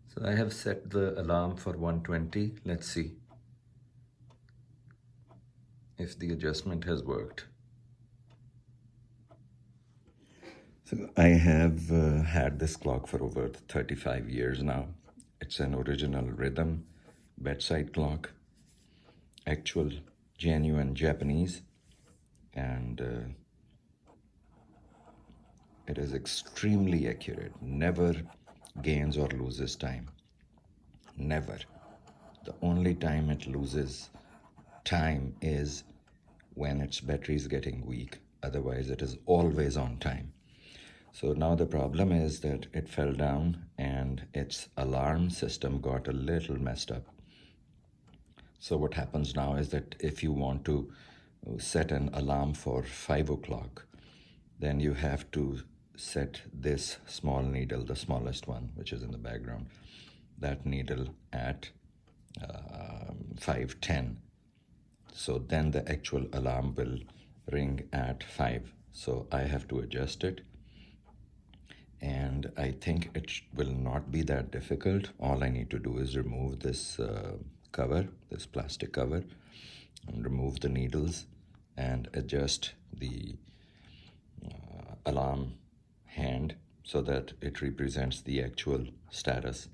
So I have set the alarm for 1:20. Let's see if the adjustment has worked. So I have had this clock for over 35 years now. It's an original Rythm bedside clock, actual genuine Japanese, and it is extremely accurate, never gains or loses time. Never. The only time it loses time is when its battery is getting weak. Otherwise, it is always on time. So now the problem is that it fell down and its alarm system got a little messed up. So what happens now is that if you want to set an alarm for 5 o'clock, then you have to set this small needle, the smallest one, which is in the background, that needle at 5:10. So then the actual alarm will ring at 5. So I have to adjust it. And I think it will not be that difficult. All I need to do is remove this cover, this plastic cover, and remove the needles and adjust the alarm hand so that it represents the actual status.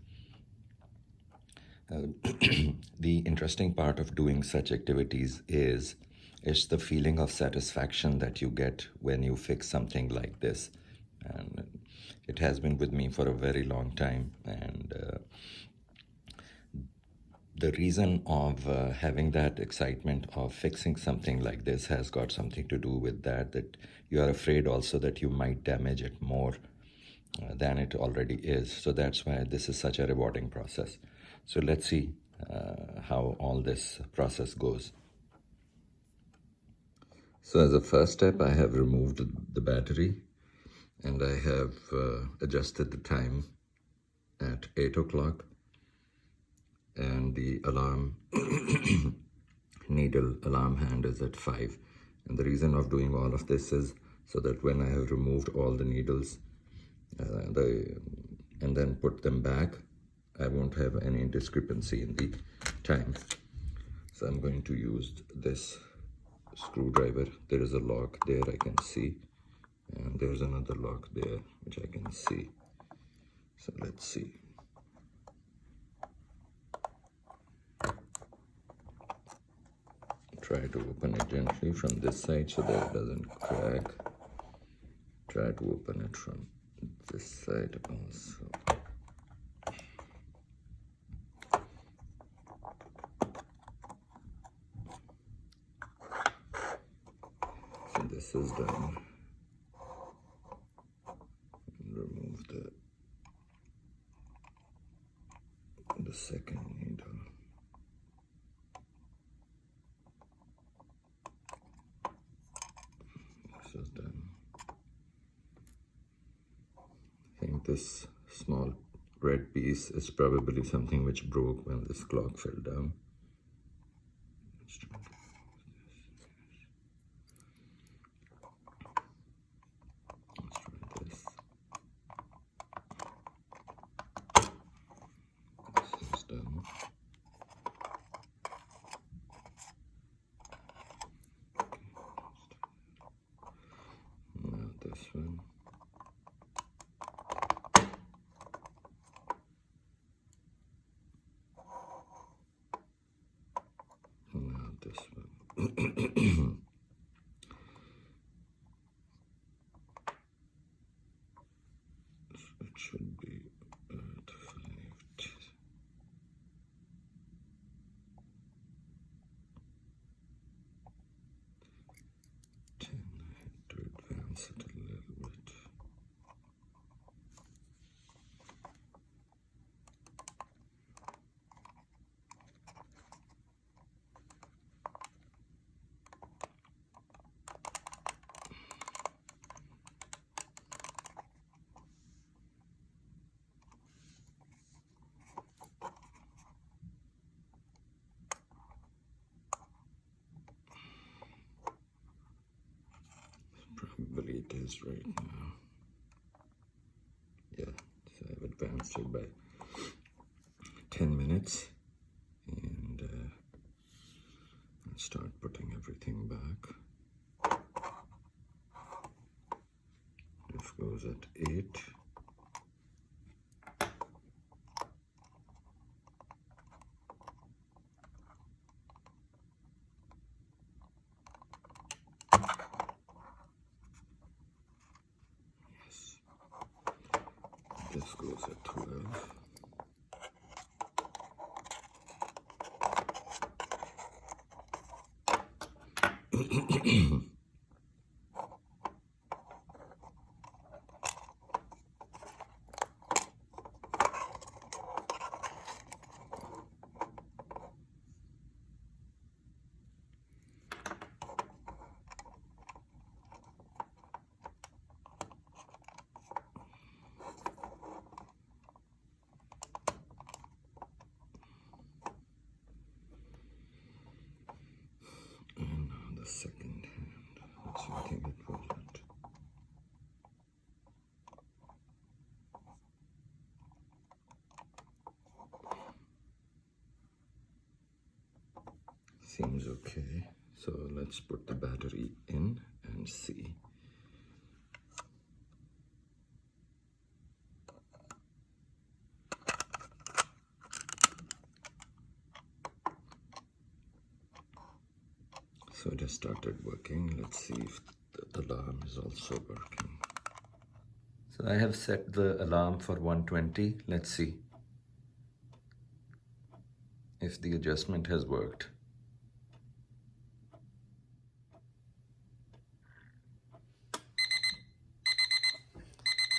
The interesting part of doing such activities is it's the feeling of satisfaction that you get when you fix something like this. And it has been with me for a very long time. And the reason of having that excitement of fixing something like this has got something to do with that you are afraid also that you might damage it more than it already is. So that's why this is such a rewarding process. So let's see how all this process goes. So as a first step, I have removed the battery and I have adjusted the time at 8 o'clock, and the alarm needle alarm hand is at 5. And the reason of doing all of this is so that when I have removed all the needles and then put them back, I won't have any discrepancy in the time. So I'm going to use this screwdriver. There is a lock there I can see, and there's another lock there which I can see. So let's see. Try to open it gently from this side so that it doesn't crack. Try to open it from this side also. So this is done. Remove the second needle. This is done. I think this small red piece is probably something which broke when this clock fell down. Let's try this. This is done. Now this one. Now this one. It should be at 5. I had to advance it a little bit. Probably it is right now. Yeah, so I've advanced it by 10 minutes and start putting everything back. This goes at 8. Yes. This goes at 12. And now the second hand. That's something it wasn't. Seems okay. So let's put the battery in and see. So it has started working. Let's see if the alarm is also working. So I have set the alarm for 120. Let's see if the adjustment has worked.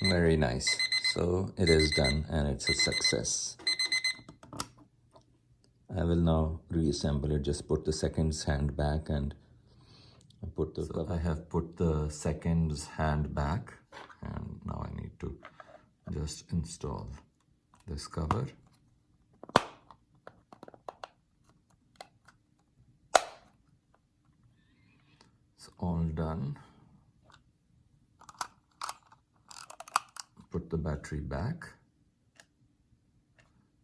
Very nice. So it is done and it's a success. I will now reassemble it. Just put the seconds hand back and put the cover. I have put the seconds hand back and now I need to just install this cover. It's all done. Put the battery back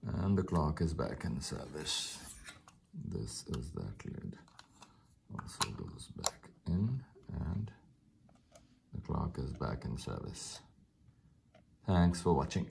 and the clock is back in service. This is that lid. Also goes back in and the clock is back in service. Thanks for watching.